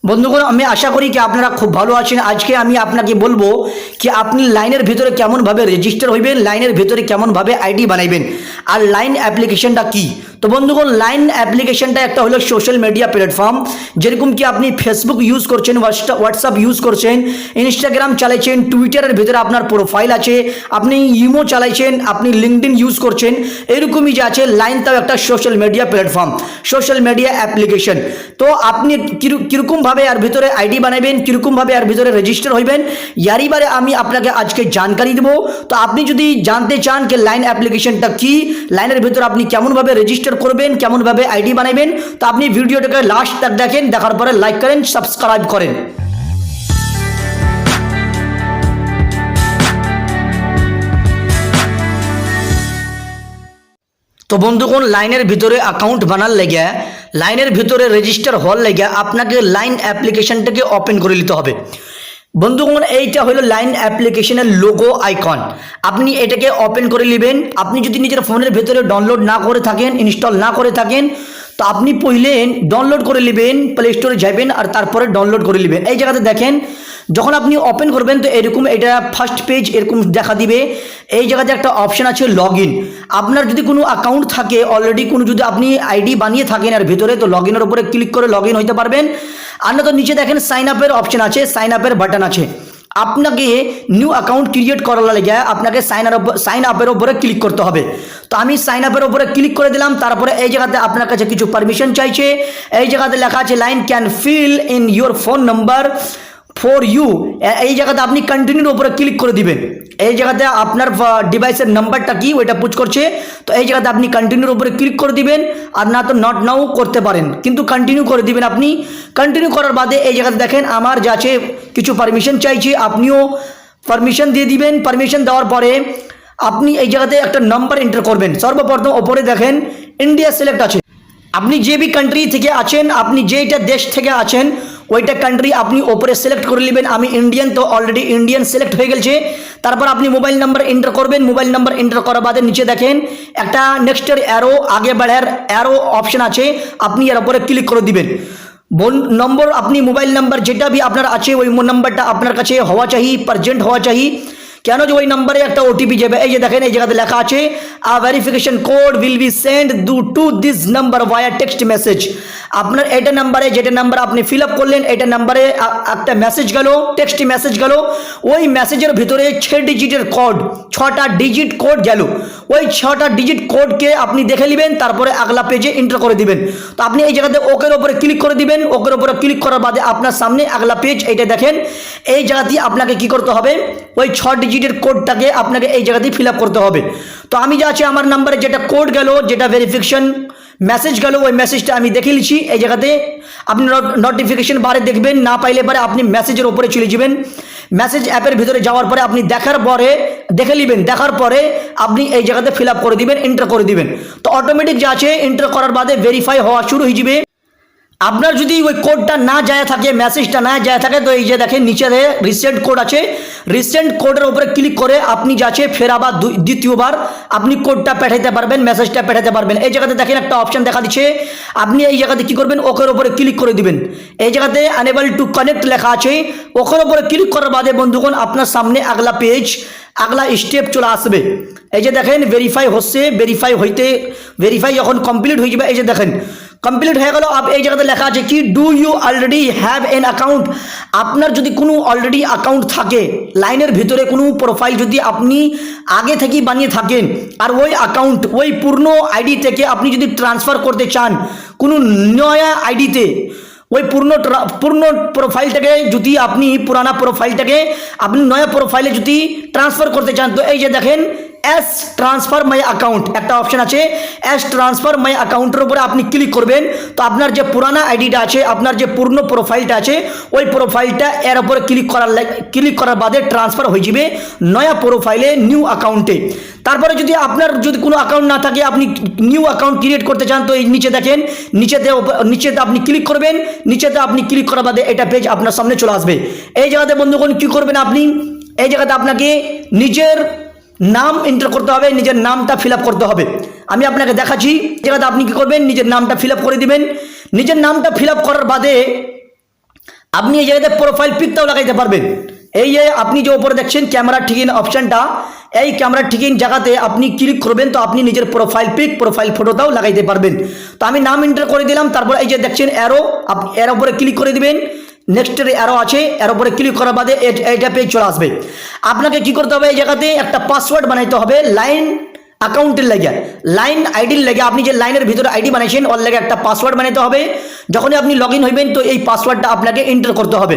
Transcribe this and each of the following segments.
বন্ধুগণ, আমি আশা করি কি আপনারা খুব ভালো আছেন। আজকে আমি আপনাকে বলবো কি আপনি লাইনের ভিতরে কেমনভাবে রেজিস্টার হইবেন, লাইনের ভিতরে কেমনভাবে আইডি বানাইবেন, আর লাইন অ্যাপ্লিকেশনটা কি। তো বন্ধুগণ, লাইন অ্যাপ্লিকেশনটা একটা হলো সোশ্যাল মিডিয়া প্ল্যাটফর্ম। যেরকম কি আপনি ফেসবুক ইউজ করছেন, হোয়াটসঅ্যাপ ইউজ করছেন, ইনস্টাগ্রাম চালাইছেন, টুইটারের ভিতরে আপনার প্রোফাইল আছে, আপনি ইমো চালাইছেন, আপনি লিঙ্কডইন ইউজ করছেন, এরকমই যে আছে লাইনটাও একটা social media platform, social media application. তো আপনি কীরকমভাবে এর ভিতরে আইডি বানাবেন, কীরকমভাবে এর ভিতরে রেজিস্টার হইবেন, ইয়ারই বারে আমি আপনাকে আজকে জানকারি দেবো। তো আপনি যদি জানতে চান যে লাইন অ্যাপ্লিকেশনটা কি, লাইনের ভিতরে আপনি কেমনভাবে রেজিস্টার করবেন, কেমনভাবে আইডি বানাবেন, তো আপনি ভিডিওটাকে লাস্ট তক দেখেন, দেখার পরে লাইক করেন, সাবস্ক্রাইব করেন। তো বন্ধুগণ, লাইনের ভিতরে অ্যাকাউন্ট বানার লেগে, লাইনের ভিতরে রেজিস্টার হওয়ার লেগে আপনাকে লাইন অ্যাপ্লিকেশনটাকে ওপেন করে নিতে হবে। বন্ধুগণ, এইটা হলো লাইন অ্যাপ্লিকেশনের লোগো আইকন। আপনি এটাকে ওপেন করে নেবেন। আপনি যদি নিজের ফোনের ভিতরে ডাউনলোড না করে থাকেন, ইনস্টল না করে থাকেন, তো আপনি পहिले ডাউনলোড করে নেবেন, প্লে স্টোরে যাবেন আর তারপরে ডাউনলোড করে নেবেন। এই জায়গাতে দেখেন, যখন আপনি ওপেন করবেন তো এরকম এটা ফার্স্ট পেজ এরকম দেখা দিবে। এই জায়গাতে একটা অপশন আছে লগ ইন। আপনার যদি কোনো অ্যাকাউন্ট থাকে অলরেডি, কোনো যদি আপনি আইডি বানিয়ে থাকেন এর ভিতরে, তো লগ ইনের উপরে ক্লিক করে লগ ইন হইতে পারবেন। আর না তো নিচে দেখেন সাইন আপের অপশন আছে, সাইন আপের বাটন আছে। আপনাকে নিউ অ্যাকাউন্ট ক্রিয়েট করার লাগে আপনাকে সাইন আপের উপরে ক্লিক করতে হবে। তো আমি সাইন আপের উপরে ক্লিক করে দিলাম। তারপরে এই জায়গাতে আপনার কাছে কিছু পারমিশন চাইছে। এই জায়গাতে লেখা আছে LINE can fill in your phone number for you. এই জায়গাতে আপনি কন্টিনিউর উপরে ক্লিক করে দিবেন। এই জায়গাতে আপনার ডিভাইসের নাম্বারটা কি ওইটা পুচ করছে, তো এই জায়গাতে আপনি কন্টিনিউর উপরে ক্লিক করে দিবেন। আর না তো নট নাও করতে পারেন, কিন্তু কন্টিনিউ করে দিবেন। আপনি কন্টিনিউ করার বাদে এই জায়গাতে দেখেন আমার যাচ্ছে কিছু পারমিশন চাইছে, আপনিও পারমিশন দিয়ে দিবেন। পারমিশন দেওয়ার পরে আপনি এই জায়গাতে একটা নাম্বার এন্টার করবেন। সর্বপ্রথম ওপরে দেখেন ইন্ডিয়া সিলেক্ট আছে। আপনি যে বি কান্ট্রি থেকে আছেন, আপনি যেটা দেশ থেকে আছেন ওইটা কান্ট্রি আপনি ওপরে সিলেক্ট করে নেবেন। আমি ইন্ডিয়ান, তো অলরেডি ইন্ডিয়ান সিলেক্ট হয়ে গেছে। তারপর আপনি মোবাইল নাম্বার এন্টার করবেন। মোবাইল নাম্বার এন্টার করার বাদে নিচে দেখেন একটা নেক্সটের অ্যারো, আগে বাড়ার অ্যারো অপশন আছে, আপনি এর উপরে ক্লিক করে দিবেন। নম্বর আপনি মোবাইল নাম্বার যেটা भी আপনার আছে ওই নাম্বারটা আপনার কাছে হওয়া চাই, প্রেজেন্ট হওয়া চাই। কেন যে ওই নম্বরে একটা ওটিপি যাবে। এই যে দেখেন এই জায়গাতে লেখা আছে a verification code will be send to this number via text message. আপনার এটা নাম্বারে, যেটা নাম্বার আপনি ফিল আপ করলেন, এটা নাম্বারে একটা মেসেজ গেল, টেক্সট মেসেজ গেল। ওই মেসেজের ভিতরে 6 ডিজিটের কোড, 6টা ডিজিট কোড গেল। ওই 6টা ডিজিট কোডকে আপনি দেখে নেবেন, তারপরে আগলা পেজে এন্টার করে দিবেন। তো আপনি এই জায়গাতে ওকের উপরে ক্লিক করে দিবেন। ওকের উপরে ক্লিক করার বাদে আপনার সামনে আগলা পেজ এইটা দেখেন। এই জায়গাতে আপনাকে কি করতে হবে, ওই 6 ডিজিটের কোডটাকে আপনাকে এই জায়গাতেই ফিল আপ করতে হবে। তো আমি যা আছে আমার নাম্বারে যেটা কোড গেল, যেটা ভেরিফিকেশন মেসেজ গেল, ওই মেসেজটা আমি দেখে নিচ্ছি। এই জায়গাতে আপনি নোটিফিকেশন বারে দেখবেন, না পাইলে পারে আপনি মেসেজের উপরে চলে যাবেন। মেসেজ অ্যাপের ভিতরে যাওয়ার পরে আপনি দেখার পরে দেখে নেবেন, দেখার পরে আপনি এই জায়গাতে ফিল আপ করে দিবেন, এন্টার করে দিবেন। তো অটোমেটিক যা আছে এন্টার করার বাদে ভেরিফাই হওয়া শুরু হয়ে যাবে। আপনার যদি ওই কোডটা না যায় থাকে, মেসেজটা না যায় থাকে, তো এই যে দেখেন নিচে রিসেন্ট কোড আছে, রিসেন্ট কোডের উপরে ক্লিক করে আপনি যাচ্ছে ফের আবার দ্বিতীয়বার আপনি কোডটা পাঠাতে পারবেন, মেসেজটা পাঠাতে পারবেন। এই জায়গাতে দেখেন একটা অপশন দেখা দিচ্ছে, আপনি এই জায়গাতে কি করবেন, ওকের উপরে ক্লিক করে দিবেন। এই জায়গাতে আনএবল টু কানেক্ট লেখা আছে, ওকের উপরে ক্লিক করার বাদে বন্ধুগণ আপনার সামনে আগলা পেজ, আগলা স্টেপ চলে আসবে। এই যে দেখেন ভেরিফাই হচ্ছে, ভেরিফাই যখন কমপ্লিট হয়ে যাবে, এই যে দেখেন কমপ্লিট হয়ে গেল। এই জায়গাতে লেখা আছে কি do you already have an account. আপনার যদি কোনো অলরেডি অ্যাকাউন্ট থাকে, লাইনের ভিতরে কোনো প্রোফাইল যদি আপনি আগে থেকেই বানিয়ে থাকেন, আর ওই অ্যাকাউন্ট ওই পূর্ণ আইডি থেকে আপনি যদি ট্রান্সফার করতে চান কোনো নয়া আইডিতে, ওই পূর্ণ প্রোফাইলটাকে যদি আপনি পুরানা প্রোফাইলটাকে আপনি নয়া প্রোফাইলে যদি ট্রান্সফার করতে চান, তো এই যে দেখেন এস ট্রান্সফার মাই অ্যাকাউন্ট একটা অপশন আছে। এস ট্রান্সফার মাই অ্যাকাউন্টের উপরে আপনি ক্লিক করবেন। তো আপনার যে পুরানা আইডিটা আছে, আপনার যে পূর্ণ প্রোফাইলটা আছে, ওই প্রোফাইলটা এর উপরে ক্লিক করার বাদে ট্রান্সফার হয়ে যাবে নয়া প্রোফাইলে, নিউ অ্যাকাউন্টে। তারপরে যদি আপনার যদি কোনো অ্যাকাউন্ট না থাকে, আপনি নিউ অ্যাকাউন্ট ক্রিয়েট করতে চান, তো এই নিচে দেখেন নিচেতে আপনি ক্লিক করবেন। নিচেতে আপনি ক্লিক করার বাদে এটা পেজ আপনার সামনে চলে আসবে। এই জায়গাতে বন্ধুগণ কি করবেন, আপনি এই জায়গাতে আপনাকে নিজের নাম এন্টার করতে হবে, নিজের নামটা ফিল আপ করতে হবে। আমি আপনাকে দেখাচ্ছি। জায়গাতে আপনি কি করবেন, নিজের নামটা ফিল আপ করে দিবেন। নিজের নামটা ফিল আপ করার বাদে আপনি এই জায়গাতে প্রোফাইল পিকটাও লাগাইতে পারবেন। এই যে আপনি যে উপরে দেখছেন ক্যামেরা ঠিক ইন অপশনটা, এই ক্যামেরা ঠিক ইন জায়গাতে আপনি ক্লিক করবেন তো আপনি নিজের প্রোফাইল পিক প্রোফাইল ফটোটাও লাগাইতে পারবেন। তো আমি নাম এন্টার করে দিলাম, তারপর এই যে দেখছেন অ্যারো, এর উপরে ক্লিক করে দিবেন। নেক্সটের অ্যারো আছে, এর উপরে ক্লিক করার বাদে এইটা পেজ চলে আসবে। আপনাকে কি করতে হবে, এই জায়গাতে একটা পাসওয়ার্ড বানাইতে হবে লাইন অ্যাকাউন্টের লাগে, লাইন আইডির লাগে। আপনি যে লাইনের ভিতরে আইডি বানাইছেন ওর লাগে একটা পাসওয়ার্ড বানাইতে হবে। যখনই আপনি লগ ইন হইবেন তো এই পাসওয়ার্ডটা আপনাকে এন্টার করতে হবে।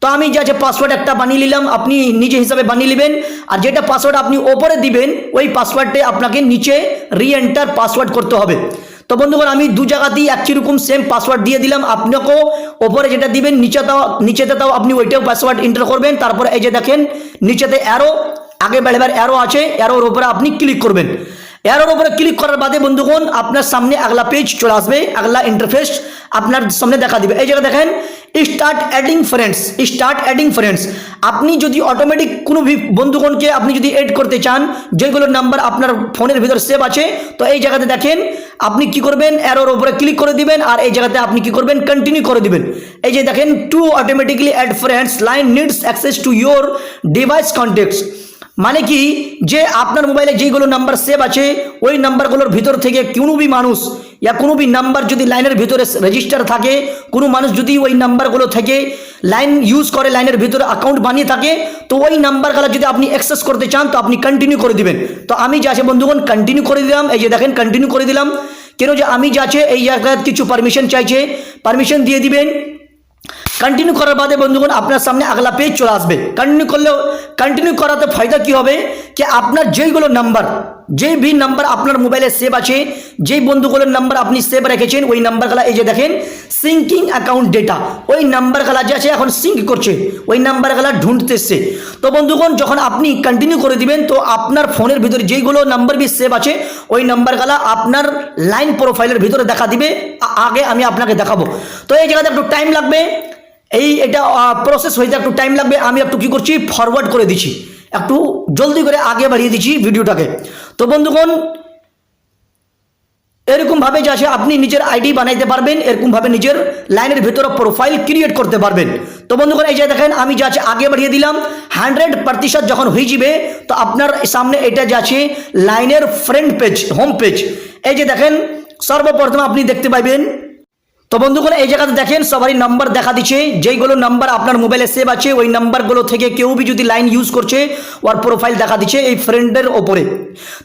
তো আমি যে আছে পাসওয়ার্ড একটা বানিয়ে নিলাম, আপনি নিজে হিসাবে বানিয়ে নেবেন। আর যেটা পাসওয়ার্ড আপনি ওপরে দিবেন ওই পাসওয়ার্ডে আপনাকে নিচে রি এন্টার পাসওয়ার্ড করতে হবে। তো বন্ধুগণ আমি দু জায়গাতেই একই রকম সেম পাসওয়ার্ড দিয়ে দিলাম। আপনাকেও ওপরে যেটা দিবেন নিচেতে তাও আপনি ওইটাও পাসওয়ার্ড এন্টার করবেন। তারপরে এই যে দেখেন নিচেতে অ্যারো, আগে বাড়বার অ্যারো আছে, অ্যারোর উপরে আপনি ক্লিক করবেন। অ্যারোর উপরে ক্লিক করার বাদে বন্ধুগণ আপনার সামনে আগলা পেজ চলে আসবে, আগলা ইন্টারফেস আপনার সামনে দেখা দিবে। এই জায়গায় দেখেন start adding friends, start adding friends. আপনি যদি অটোমেটিক কোনো বন্ধুগণকে আপনি যদি এড করতে চান যেগুলোর নাম্বার আপনার ফোনের ভিতর সেভ আছে, তো এই জায়গাতে দেখেন আপনি কি করবেন, অ্যারোর উপরে ক্লিক করে দিবেন আর এই জায়গাতে আপনি কি করবেন, কন্টিনিউ করে দিবেন। এই যে দেখেন to automatically add friends LINE needs access to your device contacts. মানে কি যে আপনার মোবাইলে যেগুলো নাম্বার সেভ আছে ওই নাম্বারগুলোর ভিতর থেকে কোনো বি মানুষ या কোনো বি নাম্বার যদি লাইনের ভিতরে রেজিস্টার থাকে, কোনো মানুষ যদি ওই নাম্বারগুলো থেকে লাইন ইউজ করে লাইনের ভিতরে অ্যাকাউন্ট বানিয়ে থাকে, তো ওই নাম্বারগুলো যদি আপনি অ্যাক্সেস করতে চান তো আপনি কন্টিনিউ করে দিবেন। তো আমি যা আছে বন্ধুগণ কন্টিনিউ করে দিলাম। এই যে দেখেন কন্টিনিউ করে দিলাম। কেন যে আমি যা আছে এই জায়গায় কিছু পারমিশন চাইছে, পারমিশন দিয়ে দিবেন। कंटिन्यू करार बाद बंधुगण आपनर सामने अगला पेज चले आसबे। कंटिन्यू कराते फायदा कि होबे कि आपनर जेइगुलो नम्बर जे भी नम्बर आपनर मोबाइले सेव आछे, जे बंधुगुलोर नम्बर आपनि सेव रेखेछेन ओई नम्बरगुला এই যে দেখেন সিঙ্কিং অ্যাকাউন্ট ডেটা, ওই নাম্বারগুলা যে আছে এখন সিঙ্ক করছে, ওই নাম্বারগুলা ঢুঁড়তেছে। তো বন্ধুগণ যখন আপনি কন্টিনিউ করে দিবেন তো আপনার ফোনের ভিতরে যেগুলো নাম্বার বি সেভ আছে ওই নাম্বারগুলা আপনার লাইন প্রোফাইলের ভিতরে দেখা দিবে। আগে আমি আপনাকে দেখাবো। তো এই জায়গাতে একটু টাইম লাগবে, এই এটা প্রসেস হইতে একটু টাইম লাগবে। আমি একটু কি করছি ফরওয়ার্ড করে দিচ্ছি, একটু জলদি করে আগে বাড়িয়ে দিচ্ছি ভিডিওটাকে। তো বন্ধুগণ এরকম ভাবে যে আছে আপনি নিজের আইডি বানাইতে পারবেন, এরকম ভাবে নিজের লাইনের ভিতরে প্রোফাইল ক্রিয়েট করতে পারবেন। তো বন্ধুগণ এই যে দেখেন আমি যা আছে আগে বাড়িয়ে দিলাম। 100% যখন হয়ে যাবে তো আপনার সামনে এটা যে আছে লাইনের ফ্রেন্ড পেজ, হোম পেজ। এই যে দেখেন সর্বপ্রথম আপনি দেখতে পাবেন। তো বন্ধুগণ এই জায়গাতে দেখেন সবারই নাম্বার দেখা দিচ্ছে, যেইগুলো নাম্বার আপনার মোবাইলে সেভ আছে ওই নাম্বারগুলো থেকে কেউ বি যদি লাইন ইউজ করছে ওর প্রোফাইল দেখা দিচ্ছে এই ফ্রেন্ডের ওপরে।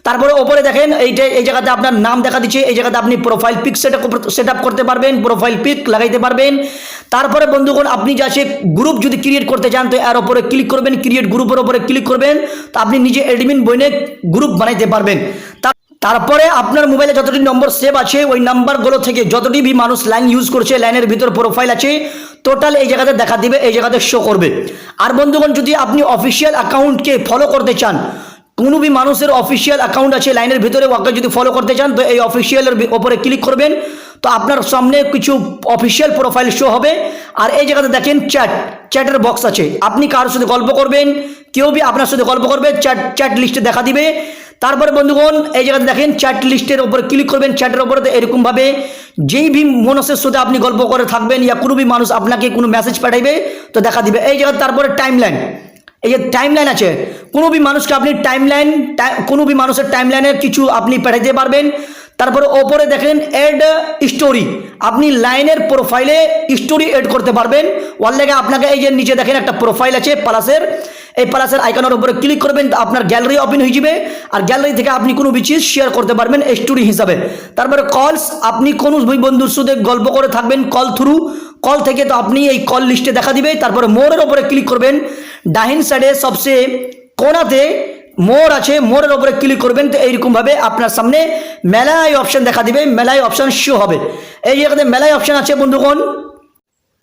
তারপরে ওপরে দেখেন এইটা এই জায়গাতে আপনার নাম দেখা দিচ্ছে, এই জায়গাতে আপনি প্রোফাইল পিক সেট আপ করতে পারবেন, প্রোফাইল পিক লাগাইতে পারবেন। তারপরে বন্ধুগণ আপনি যা আছে গ্রুপ যদি ক্রিয়েট করতে চান তো এর ওপরে ক্লিক করবেন, ক্রিয়েট গ্রুপের ওপরে ক্লিক করবেন, তো আপনি নিজে অ্যাডমিন বইনে গ্রুপ বানাইতে পারবেন। তারপরে আপনার মোবাইলে যতটি নম্বর সেভ আছে ওই নাম্বারগুলো থেকে যতটি भी মানুষ লাইন ইউজ করছে লাইনের ভিতর প্রোফাইল আছে টোটাল এই জায়গাতে দেখা দিবে, এই জায়গাতে শো করবে। আর বন্ধুগণ যদি আপনি অফিশিয়াল অ্যাকাউন্টকে ফলো করতে চান, কোনো भी মানুষের অফিশিয়াল অ্যাকাউন্ট আছে লাইনের ভিতরে ওকে যদি ফলো করতে চান তো এই অফিশিয়ালের উপরে ক্লিক করবেন, তো আপনার সামনে কিছু অফিশিয়াল প্রোফাইল শো হবে। আর এই জায়গাতে দেখেন চ্যাটের বক্স আছে, আপনি কারোর সাথে গল্প করবেন, কেউ भी আপনার সাথে গল্প করবে চ্যাট লিস্টে দেখা দিবে। তারপরে বন্ধুগণ এই জায়গাতে দেখেন চ্যাট লিস্টের উপরে ক্লিক করবেন, চ্যাটের উপরে তো এরকম ভাবে যেই भी মানুষের সাথে আপনি গল্প করে থাকবেন या কোনো भी মানুষ আপনাকে কোনো মেসেজ পাঠাইবে তো দেখা দিবে। এই জায়গাতে তারপরে টাইমলাইন, এই যে টাইমলাইন আছে, কোনো भी মানুষকে আপনি টাইমলাইন কোনো भी মানুষের টাইমলাইনে কিছু আপনি পাঠাইতে পারবেন। তারপরে ওপরে দেখেন এড স্টোরি, আপনি লাইনের প্রোফাইলে স্টোরি এড করতে পারবেন। ওর লাগে আপনাকে এই যে নিচে দেখেন একটা প্রোফাইল আছে প্লাসের, এই প্লাসের আইকনের উপরে ক্লিক করবেন তো আপনার গ্যালারি ওপেন হয়ে যাবে। আর গ্যালারি থেকে আপনি কোনো চিজ শেয়ার করতে পারবেন স্টোরি হিসাবে। তারপরে কলস, আপনি কোনো বন্ধুর সাথে গল্প করে থাকবেন কল থ্রু, কল থেকে তো আপনি এই কল লিস্টে দেখা দিবে। তারপরে মোরের উপরে ক্লিক করবেন, ডাহিন সাইডে সবচেয়ে কোনাতে মোর আছে, মোরের উপরে ক্লিক করবেন তো এইরকম ভাবে আপনার সামনে মেলাই অপশন দেখা দিবে, মেলাই অপশন শো হবে। এই জায়গাতে মেলাই অপশন আছে বন্ধুগণ।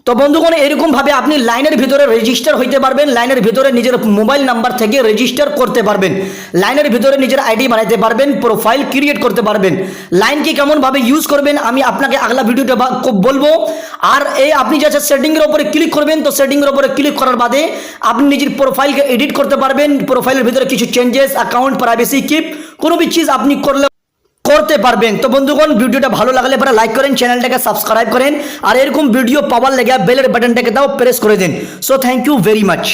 তো বন্ধুগণ এরকম ভাবে আপনি লাইনের ভিতরে রেজিস্টার হইতে পারবেন, লাইনের ভিতরে নিজের মোবাইল নাম্বার থেকে রেজিস্টার করতে পারবেন, লাইনের ভিতরে নিজের আইডি বানাইতে পারবেন, প্রোফাইল ক্রিয়েট করতে পারবেন। লাইনকে কেমন ভাবে ইউজ করবেন আমি আপনাকে আগলা ভিডিওতে বলবো। আর এই আপনি যে সেটিংয়ের উপরে ক্লিক করবেন তো সেটিংয়ের উপরে ক্লিক করার বাদে আপনি নিজের প্রোফাইলকে এডিট করতে পারবেন। প্রোফাইলের ভিতরে কিছু চেঞ্জেস, অ্যাকাউন্ট প্রাইভেসি কিপ কোনো भी चीज আপনি করতে পারবেন। তো বন্ধুগণ ভিডিওটা ভালো লাগলে পরে লাইক করেন, চ্যানেলটাকে সাবস্ক্রাইব করেন, আর এরকম ভিডিও পাওয়ার লেগে বেলের বাটনটাকে দাও প্রেস করে দিন। So thank you very much.